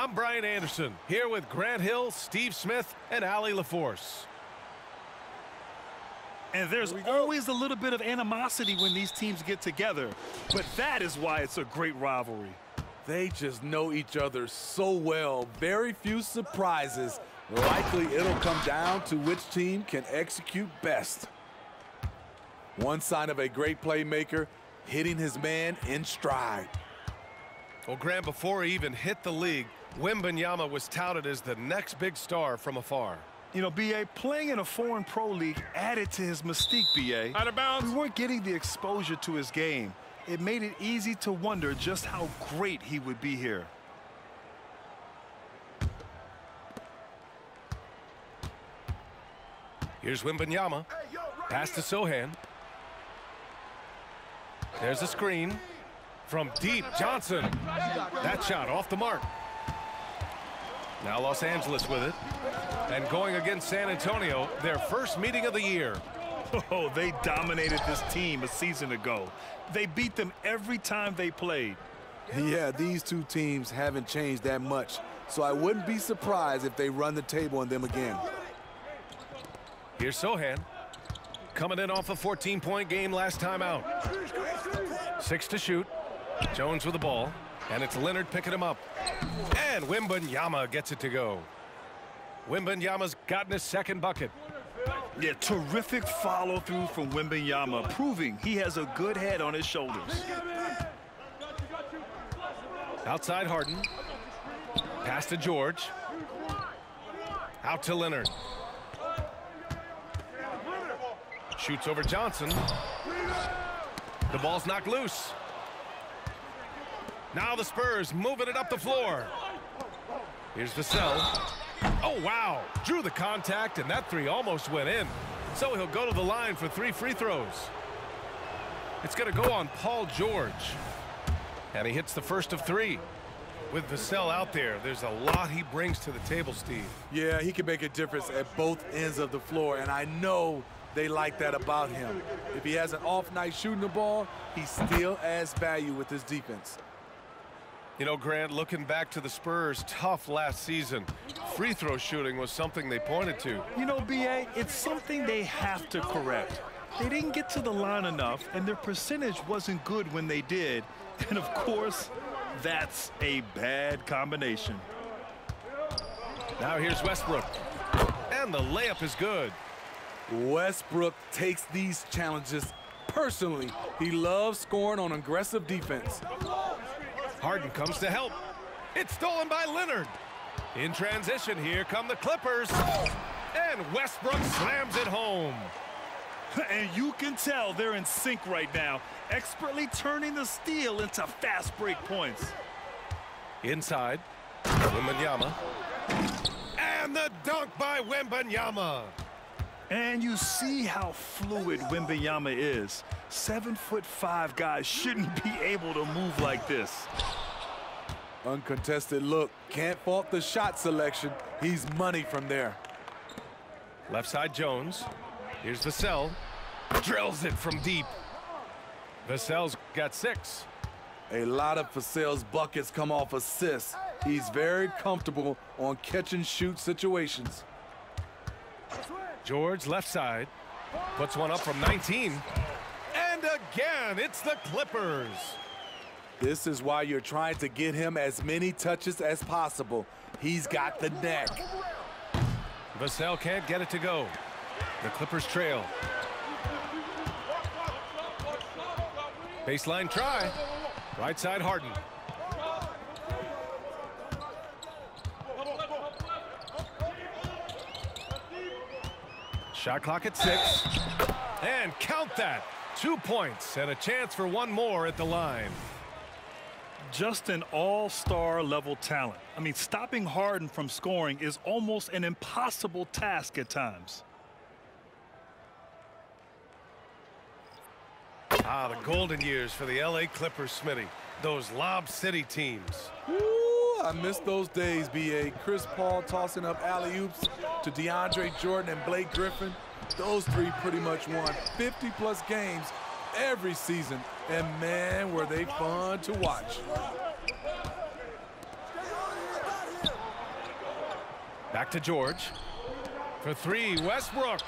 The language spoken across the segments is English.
I'm Brian Anderson, here with Grant Hill, Steve Smith, and Allie LaForce. And there's always a little bit of animosity when these teams get together, but that is why it's a great rivalry. They just know each other so well. Very few surprises. Likely it'll come down to which team can execute best. One sign of a great playmaker, hitting his man in stride. Well, Grant, before he even hit the league, Wembanyama was touted as the next big star from afar. You know, B.A., playing in a foreign pro league added to his mystique, B.A. Out of bounds. We weren't getting the exposure to his game. It made it easy to wonder just how great he would be here. Here's Wembanyama. Pass to Sochan. There's a screen. From deep, Johnson. That shot off the mark. Now Los Angeles with it. And going against San Antonio, their first meeting of the year. Oh, they dominated this team a season ago. They beat them every time they played. Yeah, these two teams haven't changed that much, so I wouldn't be surprised if they run the table on them again. Here's Sochan. Coming in off a 14-point game last time out. 6 to shoot. Jones with the ball, and it's Leonard picking him up. And Wembanyama gets it to go. Wembanyama's gotten his second bucket. Yeah, terrific follow-through from Wembanyama, proving he has a good head on his shoulders. Outside Harden. Pass to George. Out to Leonard. Shoots over Johnson. The ball's knocked loose. Now the Spurs moving it up the floor. Here's Vassell. Oh, wow. Drew the contact, and that three almost went in. So he'll go to the line for 3 free throws. It's going to go on Paul George. And he hits the first of 3. With Vassell out there, there's a lot he brings to the table, Steve. Yeah, he can make a difference at both ends of the floor, and I know they like that about him. If he has an off night shooting the ball, he still adds value with his defense. You know, Grant, looking back to the Spurs' tough last season, free throw shooting was something they pointed to. You know, B.A., it's something they have to correct. They didn't get to the line enough, and their percentage wasn't good when they did. And, of course, that's a bad combination. Now here's Westbrook. And the layup is good. Westbrook takes these challenges personally. He loves scoring on aggressive defense. Harden comes to help. It's stolen by Leonard. In transition, here come the Clippers. And Westbrook slams it home. And you can tell they're in sync right now, expertly turning the steal into fast break points. Inside, Wembanyama. And the dunk by Wembanyama. And you see how fluid Wembanyama is. 7'5" guys shouldn't be able to move like this. Uncontested look. Can't fault the shot selection. He's money from there. Left side Jones. Here's Vassell. Drills it from deep. Vassell's got 6. A lot of Vassell's buckets come off assists. He's very comfortable on catch-and-shoot situations. George left side. Puts one up from 19. And again, it's the Clippers. This is why you're trying to get him as many touches as possible. He's got the neck. Vassell can't get it to go. The Clippers trail. Baseline try. Right side Harden. Shot clock at 6. And count that. 2 points and a chance for one more at the line. Just an all-star level talent. I mean, stopping Harden from scoring is almost an impossible task at times. Ah, the golden years for the LA Clippers, Smitty. Those Lob City teams. Ooh, I miss those days, B.A. Chris Paul tossing up alley-oops to DeAndre Jordan and Blake Griffin. Those three pretty much won 50-plus games every season, and man, were they fun to watch. Back to George. For three, Westbrook.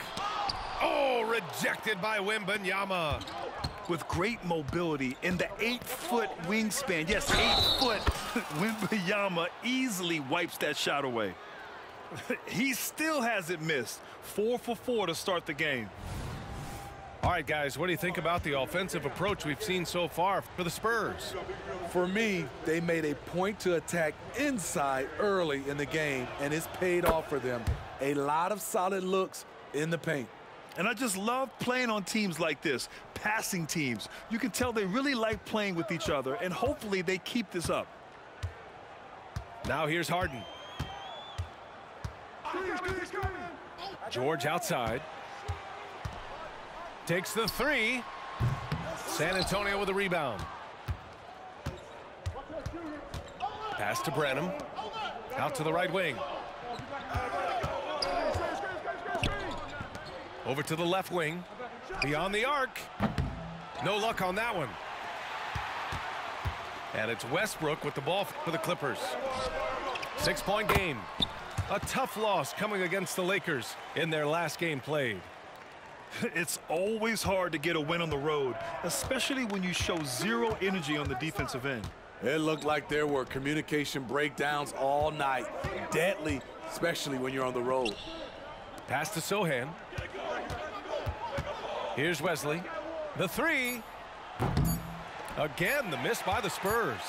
Oh, rejected by Wembanyama. With great mobility in the 8-foot wingspan. Yes, 8 foot. Wembanyama easily wipes that shot away. He still hasn't missed. 4 for 4 to start the game. All right, guys, what do you think about the offensive approach we've seen so far for the Spurs? For me, they made a point to attack inside early in the game, and it's paid off for them. A lot of solid looks in the paint. And I just love playing on teams like this, passing teams. You can tell they really like playing with each other, and hopefully they keep this up. Now here's Harden. George outside. Takes the three. San Antonio with a rebound. Pass to Branham. Out to the right wing. Over to the left wing. Beyond the arc. No luck on that one. And it's Westbrook with the ball for the Clippers. 6-point game. A tough loss coming against the Lakers in their last game played. It's always hard to get a win on the road, especially when you show zero energy on the defensive end. It looked like there were communication breakdowns all night. Deadly, especially when you're on the road. Pass to Sohan. Here's Wesley. The three. Again, the miss by the Spurs.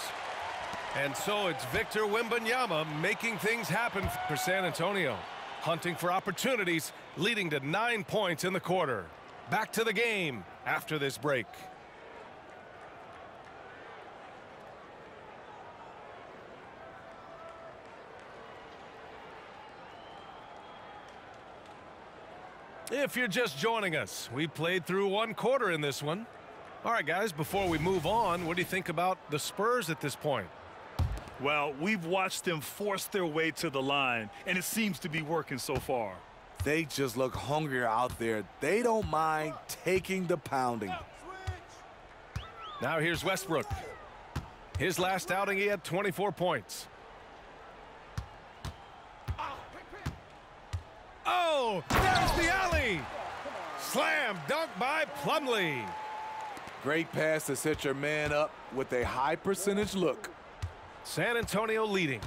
And so it's Victor Wembanyama making things happen for San Antonio. Hunting for opportunities, leading to 9 points in the quarter. Back to the game after this break. If you're just joining us, we played through 1 quarter in this one. All right, guys, before we move on, what do you think about the Spurs at this point? Well, we've watched them force their way to the line, and it seems to be working so far. They just look hungrier out there. They don't mind taking the pounding. Now here's Westbrook. His last outing, he had 24 points. Oh, there's the alley. Slam dunk by Plumlee. Great pass to set your man up with a high percentage look. San Antonio leading.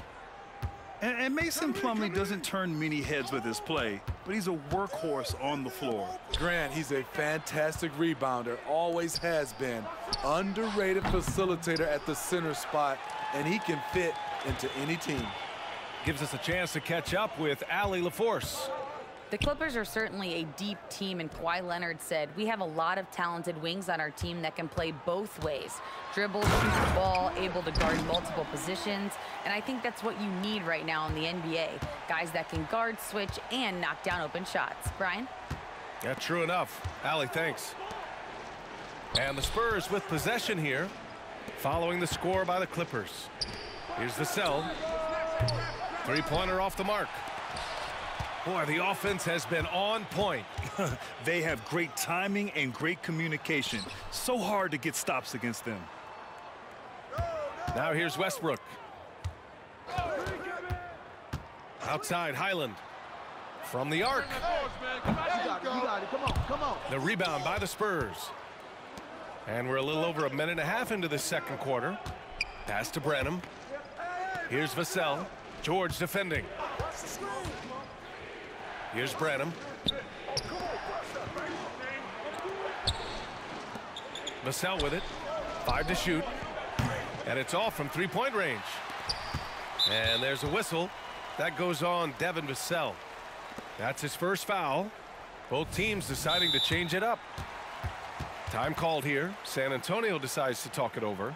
And Mason Plumlee doesn't turn many heads with his play, but he's a workhorse on the floor. Grant, he's a fantastic rebounder, always has been. Underrated facilitator at the center spot, and he can fit into any team. Gives us a chance to catch up with Allie LaForce. The Clippers are certainly a deep team, and Kawhi Leonard said, we have a lot of talented wings on our team that can play both ways. Dribble, shoot the ball, able to guard multiple positions, and I think that's what you need right now in the NBA. Guys that can guard, switch, and knock down open shots. Brian? Yeah, true enough. Allie, thanks. And the Spurs with possession here, following the score by the Clippers. Here's the cell. Three-pointer off the mark. Boy, the offense has been on point. They have great timing and great communication. So hard to get stops against them. Now here's Westbrook. Outside, Highland. From the arc. The rebound by the Spurs. And we're a little over 1.5 minutes into the second quarter. Pass to Branham. Here's Vassell. George defending. Here's Branham. Vassell with it. 5 to shoot. And it's off from three-point range. And there's a whistle. That goes on Devin Vassell. That's his first foul. Both teams deciding to change it up. Time called here. San Antonio decides to talk it over.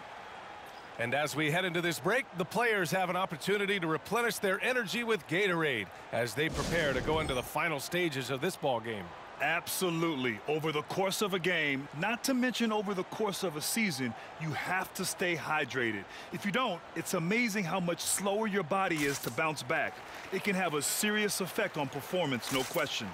And as we head into this break, the players have an opportunity to replenish their energy with Gatorade as they prepare to go into the final stages of this ball game. Absolutely. Over the course of a game, not to mention over the course of a season, you have to stay hydrated. If you don't, it's amazing how much slower your body is to bounce back. It can have a serious effect on performance, no question.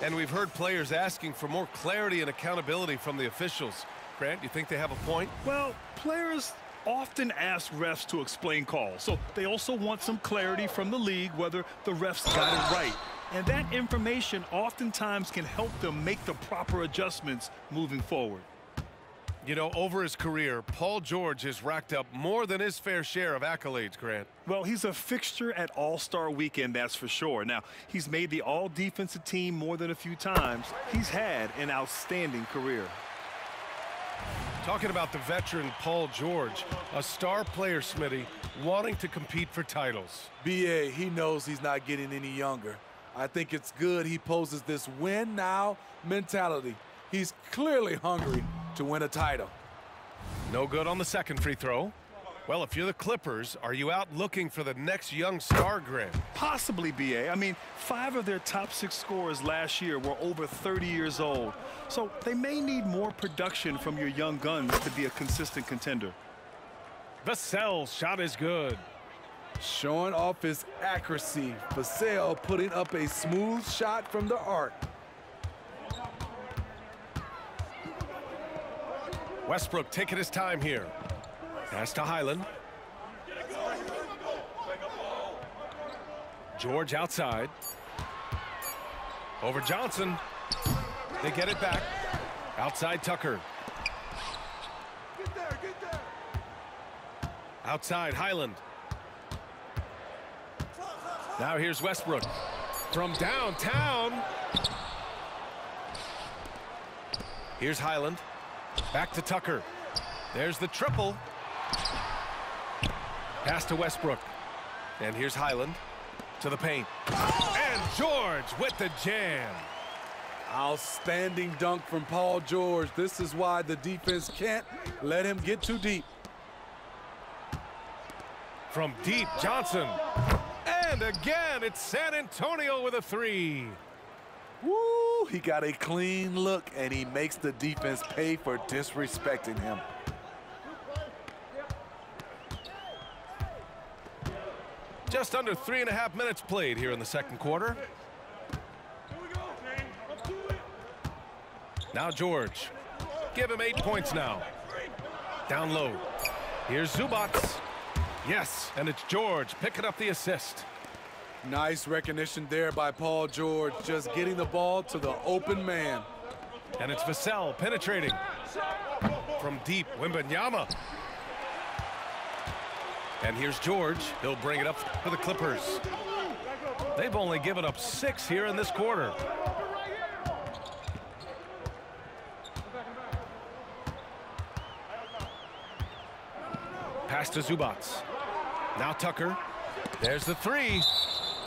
And we've heard players asking for more clarity and accountability from the officials. Grant, do you think they have a point? Well, players often ask refs to explain calls, so they also want some clarity from the league whether the refs got it right. And that information oftentimes can help them make the proper adjustments moving forward. You know, over his career, Paul George has racked up more than his fair share of accolades, Grant. Well, he's a fixture at All-Star Weekend, that's for sure. Now, he's made the All-Defensive Team more than a few times. He's had an outstanding career. Talking about the veteran Paul George, a star player, Smitty, wanting to compete for titles. B.A., he knows he's not getting any younger. I think it's good he poses this win-now mentality. He's clearly hungry to win a title. No good on the second free throw. Well, if you're the Clippers, are you out looking for the next young star, Grant? Possibly, B.A. I mean, 5 of their top 6 scorers last year were over 30 years old. So they may need more production from your young guns to be a consistent contender. Vassell's shot is good. Showing off his accuracy. Vassell putting up a smooth shot from the arc. Westbrook taking his time here. Pass to Highland. George outside. Over Johnson. They get it back. Outside Tucker. Outside Highland. Now here's Westbrook. From downtown. Here's Highland. Back to Tucker. There's the triple. Pass to Westbrook. And here's Highland to the paint. And George with the jam. Outstanding dunk from Paul George. This is why the defense can't let him get too deep. From deep, Johnson. And again, it's San Antonio with a 3. Woo, he got a clean look, and he makes the defense pay for disrespecting him. Just under 3.5 minutes played here in the second quarter. Now George. Give him 8 points now. Down low. Here's Zubac. Yes, and it's George picking up the assist. Nice recognition there by Paul George, just getting the ball to the open man. And it's Vassell penetrating. From deep, Wembanyama. And here's George. He'll bring it up for the Clippers. They've only given up 6 here in this quarter. Pass to Zubac. Now Tucker. There's the 3.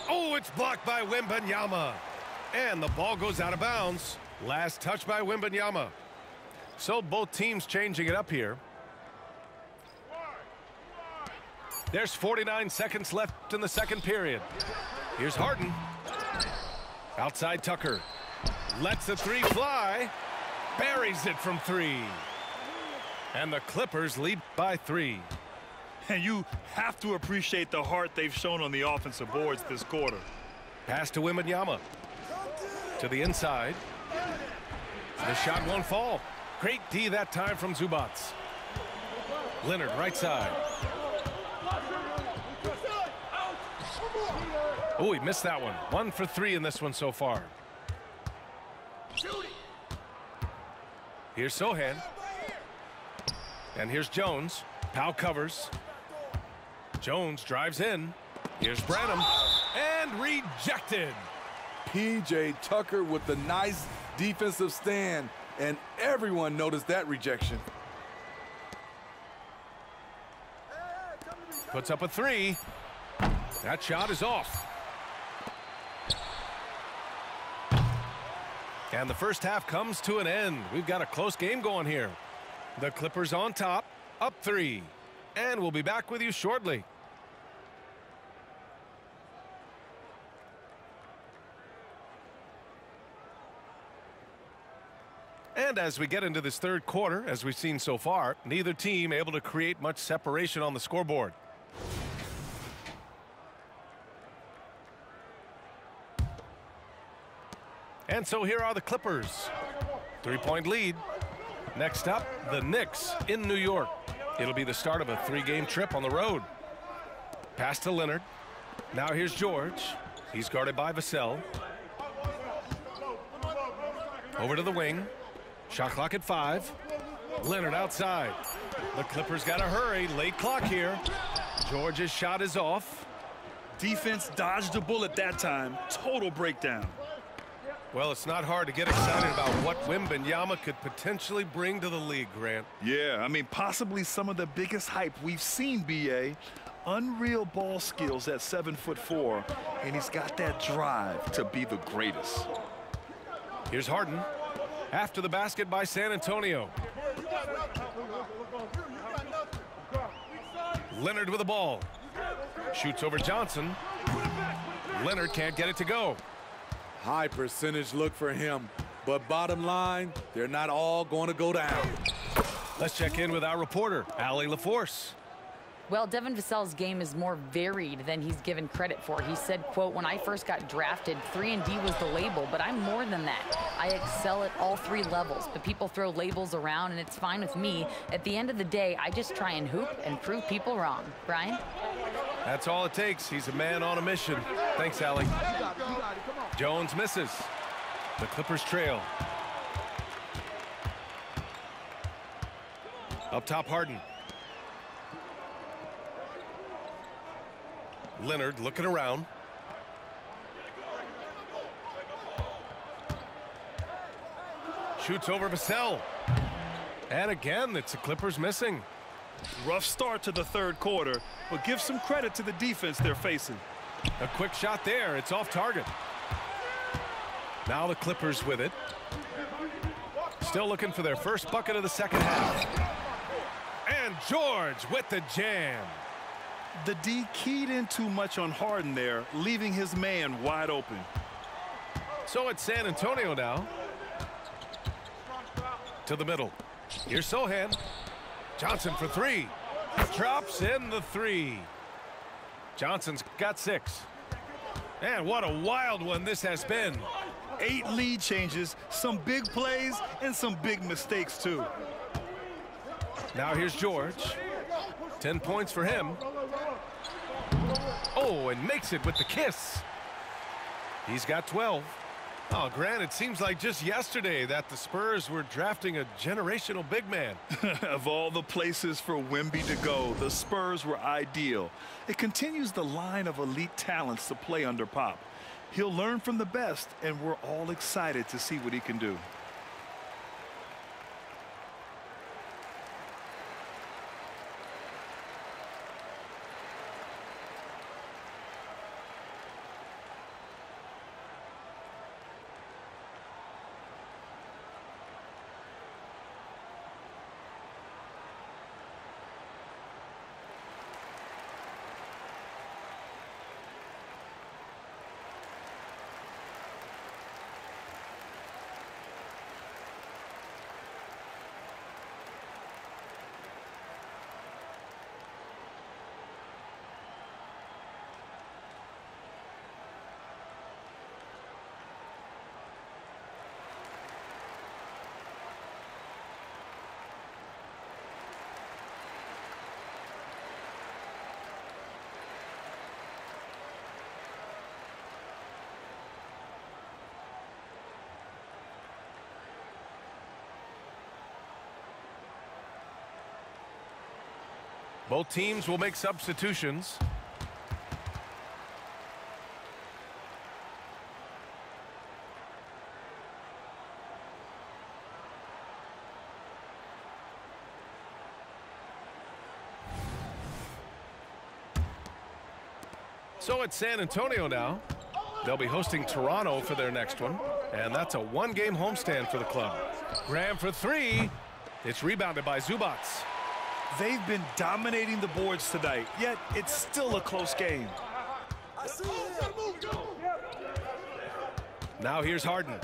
Oh, it's blocked by Wembanyama. And the ball goes out of bounds. Last touch by Wembanyama. So both teams changing it up here. There's 49 seconds left in the second period. Here's Harden. Outside Tucker. Lets the 3 fly. Buries it from 3. And the Clippers lead by 3. And you have to appreciate the heart they've shown on the offensive boards this quarter. Pass to Wembanyama. To the inside. The shot won't fall. Great D that time from Zubac. Leonard right side. Oh, he missed that one. 1 for 3 in this one so far. Here's Sohan. And here's Jones. Powell covers. Jones drives in. Here's Branham. And rejected. P.J. Tucker with the nice defensive stand. And everyone noticed that rejection. Puts up a 3. That shot is off. And the first half comes to an end. We've got a close game going here. The Clippers on top, up 3. And we'll be back with you shortly. And as we get into this third quarter, as we've seen so far, neither team able to create much separation on the scoreboard. And so here are the Clippers. 3-point lead. Next up, the Knicks in New York. It'll be the start of a 3-game trip on the road. Pass to Leonard. Now here's George. He's guarded by Vassell. Over to the wing. Shot clock at 5. Leonard outside. The Clippers got to hurry. Late clock here. George's shot is off. Defense dodged a bullet that time. Total breakdown. Well, it's not hard to get excited about what Wembanyama could potentially bring to the league, Grant. Yeah, I mean, possibly some of the biggest hype we've seen, B.A. Unreal ball skills at 7'4", and he's got that drive to be the greatest. Here's Harden. After the basket by San Antonio. Leonard with the ball. Shoots over Johnson. Leonard can't get it to go. High percentage look for him. But bottom line, they're not all going to go down. Let's check in with our reporter, Allie LaForce. Well, Devin Vassell's game is more varied than he's given credit for. He said, quote, "When I first got drafted, 3-and-D was the label, but I'm more than that. I excel at all 3 levels, but people throw labels around, and it's fine with me. At the end of the day, I just try and hoop and prove people wrong." Brian? That's all it takes. He's a man on a mission. Thanks, Allie. Jones misses. The Clippers trail. Up top, Harden. Leonard looking around. Shoots over Vassell. And again, it's the Clippers missing. Rough start to the third quarter, but give some credit to the defense they're facing. A quick shot there. It's off target. Now the Clippers with it. Still looking for their first bucket of the second half. And George with the jam. The D keyed in too much on Harden there, leaving his man wide open. So it's San Antonio now. To the middle. Here's Sohan. Johnson for 3. Drops in the 3. Johnson's got 6. And what a wild one this has been. 8 lead changes, some big plays, and some big mistakes, too. Now here's George. 10 points for him. Oh, and makes it with the kiss. He's got 12. Oh, Grant, it seems like just yesterday that the Spurs were drafting a generational big man. Of all the places for Wemby to go, the Spurs were ideal. It continues the line of elite talents to play under Pop. He'll learn from the best, and we're all excited to see what he can do. Both teams will make substitutions. So it's San Antonio now. They'll be hosting Toronto for their next one. And that's a 1-game homestand for the club. Graham for 3. It's rebounded by Zubac. They've been dominating the boards tonight, yet it's still a close game. Now here's Harden.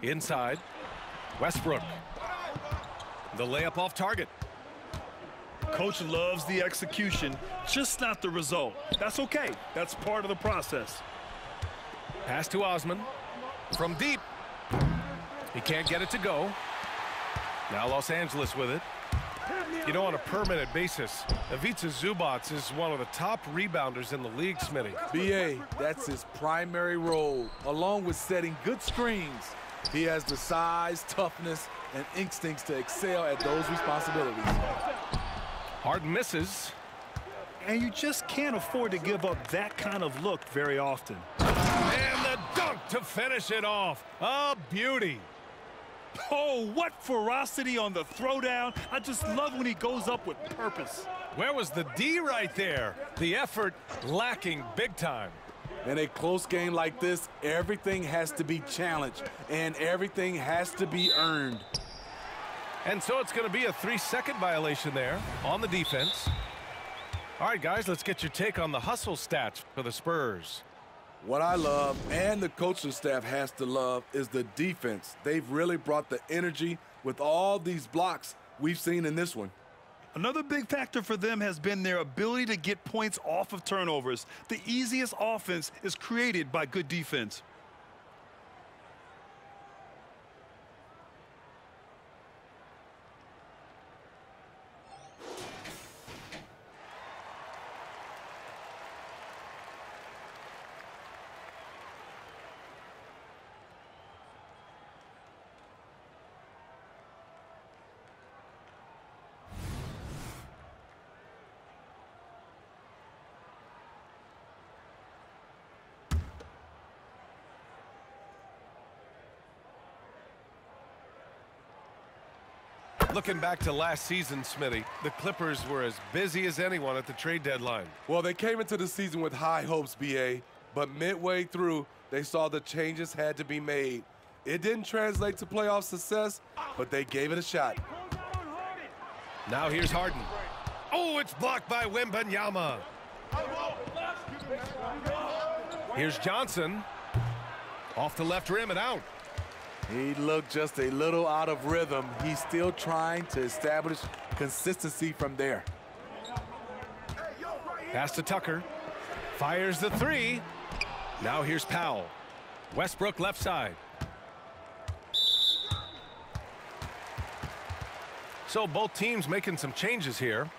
Inside. Westbrook. The layup off target. Coach loves the execution, just not the result. That's okay. That's part of the process. Pass to Osman. From deep. He can't get it to go. Now Los Angeles with it. You know, on a permanent basis, Ivica Zubac is one of the top rebounders in the league, Smitty. B.A., that's his primary role, along with setting good screens. He has the size, toughness, and instincts to excel at those responsibilities. Harden misses. And you just can't afford to give up that kind of look very often. And the dunk to finish it off. A beauty. Oh, what ferocity on the throwdown. I just love when he goes up with purpose. Where was the D right there? The effort lacking big time. In a close game like this, everything has to be challenged, and everything has to be earned. And so it's going to be a 3-second violation there on the defense. All right, guys, let's get your take on the hustle stats for the Spurs. What I love, and the coaching staff has to love, is the defense. They've really brought the energy with all these blocks we've seen in this one. Another big factor for them has been their ability to get points off of turnovers. The easiest offense is created by good defense. Looking back to last season, Smitty, the Clippers were as busy as anyone at the trade deadline. Well, they came into the season with high hopes, B.A., but midway through, they saw the changes had to be made. It didn't translate to playoff success, but they gave it a shot. Now here's Harden. Oh, it's blocked by Wembanyama. Here's Johnson. Off the left rim and out. He looked just a little out of rhythm. He's still trying to establish consistency from there. Pass to Tucker. Fires the three. Now here's Powell. Westbrook left side. So both teams making some changes here.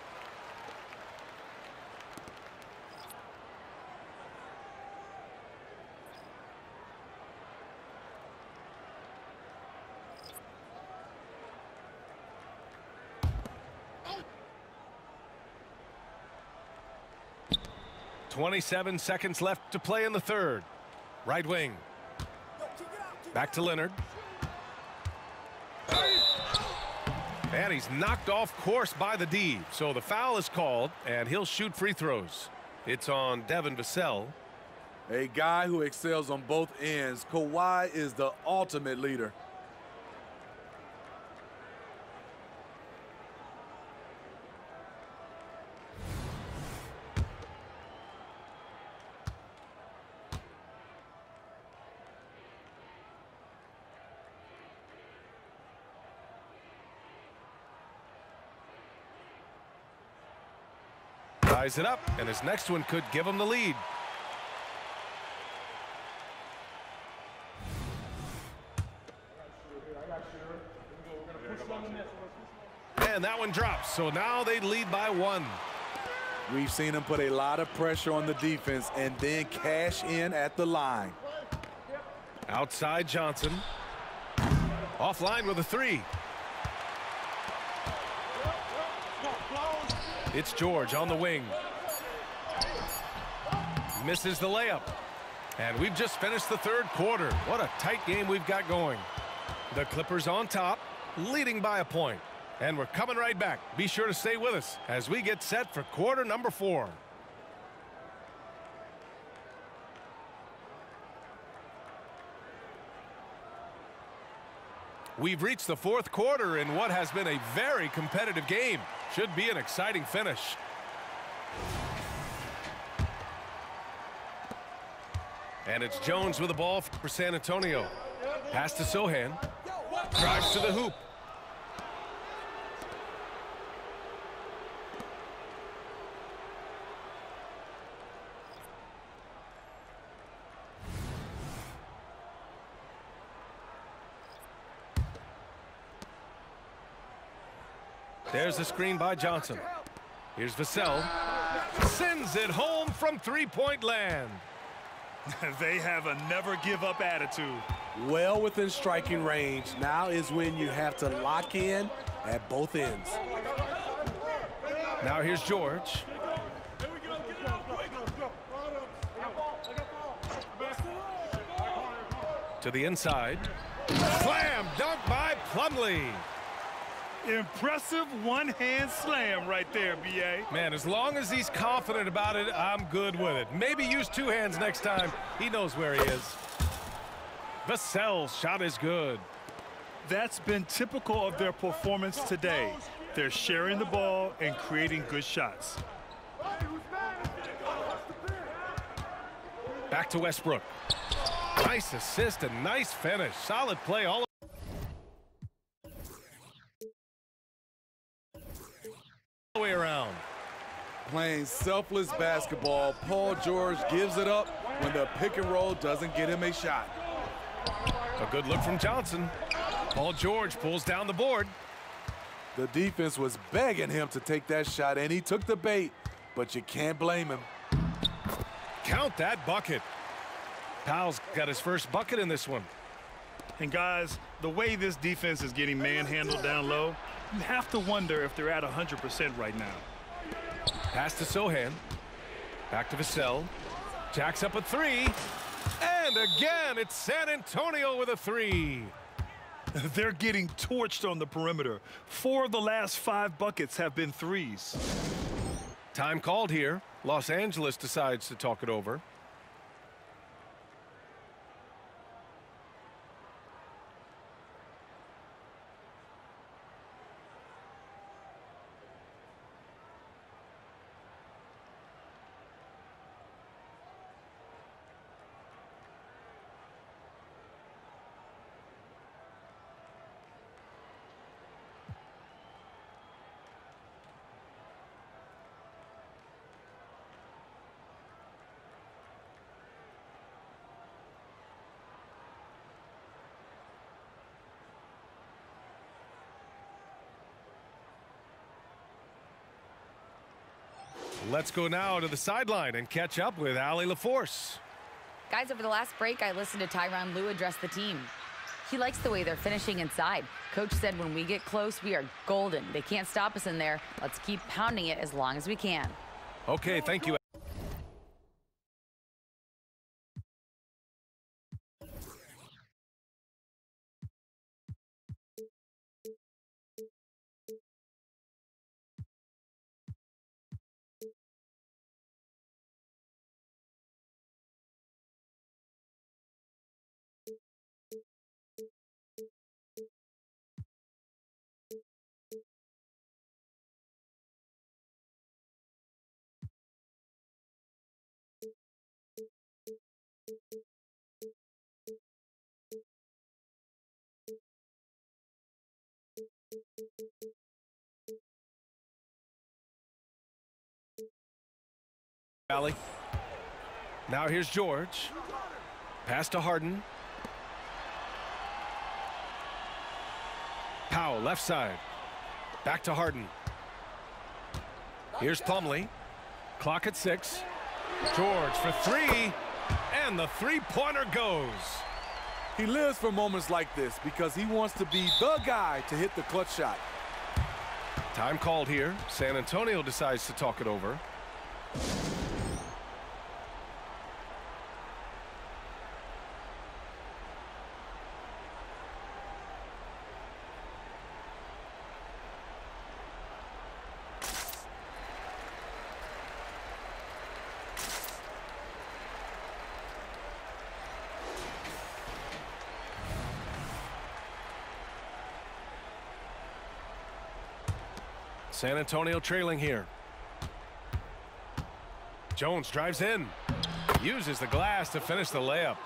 .27 seconds left to play in the third. Right wing. Back to Leonard. And he's knocked off course by the D. So the foul is called, and he'll shoot free throws. It's on Devin Vassell. A guy who excels on both ends. Kawhi is the ultimate leader. Ties it up, and his next one could give him the lead. And that one drops, so now they lead by one. We've seen him put a lot of pressure on the defense and then cash in at the line. Outside Johnson. Offline with a three. It's George on the wing. Misses the layup. And we've just finished the third quarter. What a tight game we've got going. The Clippers on top, leading by a point. And we're coming right back. Be sure to stay with us as we get set for quarter number 4. We've reached the fourth quarter in what has been a very competitive game. Should be an exciting finish. And it's Jones with the ball for San Antonio. Pass to Sohan. Drives to the hoop. There's the screen by Johnson. Here's Vassell. Sends it home from three-point land. They have a never-give-up attitude. Well within striking range. Now is when you have to lock in at both ends. Now here's George. To the inside. Slam dunk by Plumlee. Impressive one-hand slam right there, B.A. Man, as long as he's confident about it, I'm good with it. Maybe use two hands next time. He knows where he is. Vassell's shot is good. That's been typical of their performance today. They're sharing the ball and creating good shots. Back to Westbrook. Nice assist and nice finish. Solid play all the way around. Playing selfless basketball, Paul George gives it up when the pick and roll doesn't get him a shot. A good look from Johnson. Paul George pulls down the board. The defense was begging him to take that shot, and he took the bait, but you can't blame him. Count that bucket. Powell's got his first bucket in this one. And guys, the way this defense is getting manhandled down low, you have to wonder if they're at 100% right now. Pass to Sohan. Back to Vassell. Jacks up a three. And again, it's San Antonio with a three. They're getting torched on the perimeter. 4 of the last 5 buckets have been threes. Time called here. Los Angeles decides to talk it over. Let's go now to the sideline and catch up with Allie LaForce. Guys, over the last break, I listened to Tyronn Lue address the team. He likes the way they're finishing inside. Coach said when we get close, we are golden. They can't stop us in there. Let's keep pounding it as long as we can. Okay, thank you. Allie. Now here's George. Pass to Harden. Powell, left side. Back to Harden. Here's Plumlee. Clock at 6. George for 3. And the three-pointer goes. He lives for moments like this because he wants to be the guy to hit the clutch shot. Time called here. San Antonio decides to talk it over. San Antonio trailing here. Jones drives in. Uses the glass to finish the layup.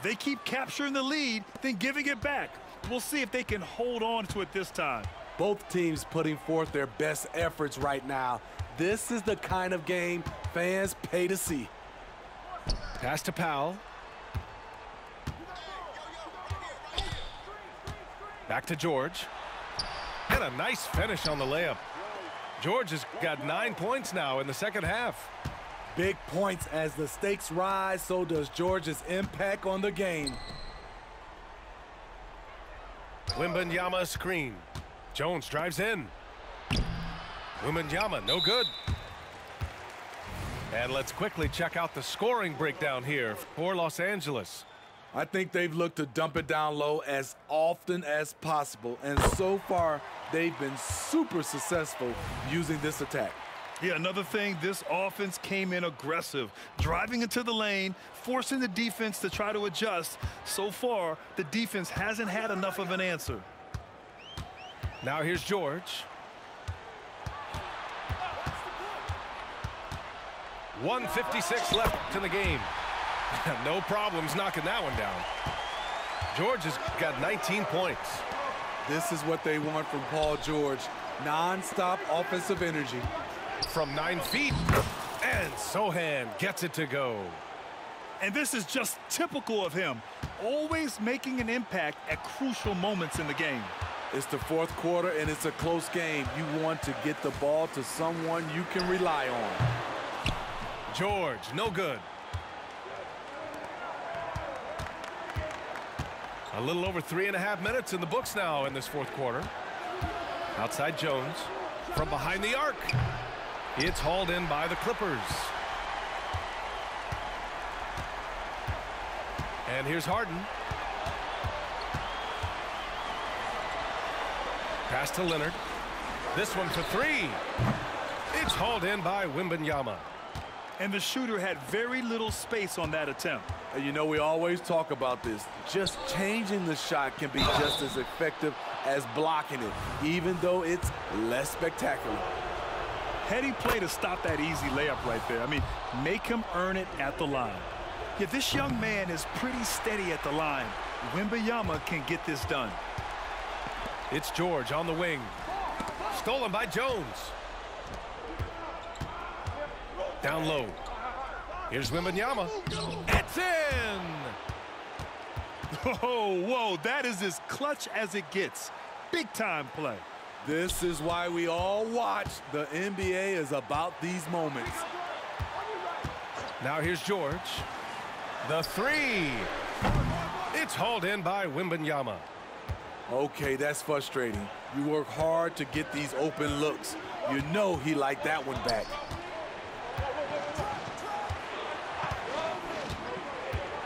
They keep capturing the lead, then giving it back. We'll see if they can hold on to it this time. Both teams putting forth their best efforts right now. This is the kind of game fans pay to see. Pass to Powell. Back to George. And a nice finish on the layup. George has got 9 points now in the second half. Big points as the stakes rise, so does George's impact on the game. Wembanyama screen. Jones drives in. Wembanyama, no good. And let's quickly check out the scoring breakdown here for Los Angeles. I think they've looked to dump it down low as often as possible, and so far they've been super successful using this attack. Yeah, another thing, this offense came in aggressive, driving into the lane, forcing the defense to try to adjust. So far, the defense hasn't had enough of an answer. Now here's George. 1:56 left in the game. No problems knocking that one down. George has got 19 points. This is what they want from Paul George. Non-stop offensive energy. From 9 feet. And Sochan gets it to go. And this is just typical of him, always making an impact at crucial moments in the game. It's the fourth quarter and it's a close game. You want to get the ball to someone you can rely on. George, no good. A little over 3.5 minutes in the books now in this fourth quarter. Outside Jones. From behind the arc. It's hauled in by the Clippers. And here's Harden. Pass to Leonard. This one for three. It's hauled in by Wembanyama. And the shooter had very little space on that attempt. You know, we always talk about this. Just changing the shot can be just as effective as blocking it, even though it's less spectacular. Heady play to stop that easy layup right there. I mean, make him earn it at the line. Yeah, this young man is pretty steady at the line. Wembanyama can get this done. It's George on the wing. Stolen by Jones. Down low. Here's Wembanyama. It's in! Oh, whoa, that is as clutch as it gets. Big time play. This is why we all watch. The NBA is about these moments. Now here's George. The three. It's hauled in by Wembanyama. Okay, that's frustrating. You work hard to get these open looks. You know he liked that one back.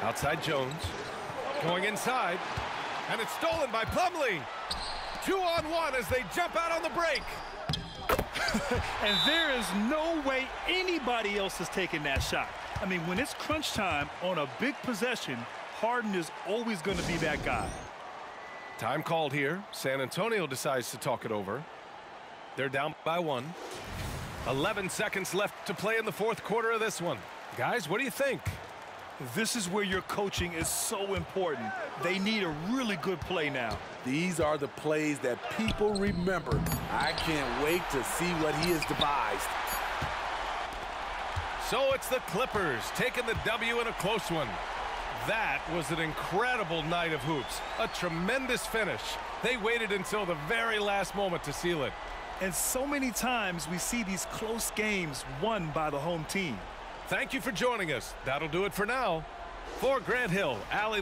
Outside Jones. Going inside. And it's stolen by Plumlee. 2-on-1 as they jump out on the break. And there is no way anybody else is taking that shot. I mean, when it's crunch time on a big possession, Harden is always going to be that guy. Time called here. San Antonio decides to talk it over. They're down by 1. 11 seconds left to play in the fourth quarter of this one. Guys, what do you think? This is where your coaching is so important. They need a really good play now. These are the plays that people remember. I can't wait to see what he has devised. So it's the Clippers taking the W in a close one. That was an incredible night of hoops. A tremendous finish. They waited until the very last moment to seal it. And so many times we see these close games won by the home team. Thank you for joining us. That'll do it for now. For Grant Hill, Allie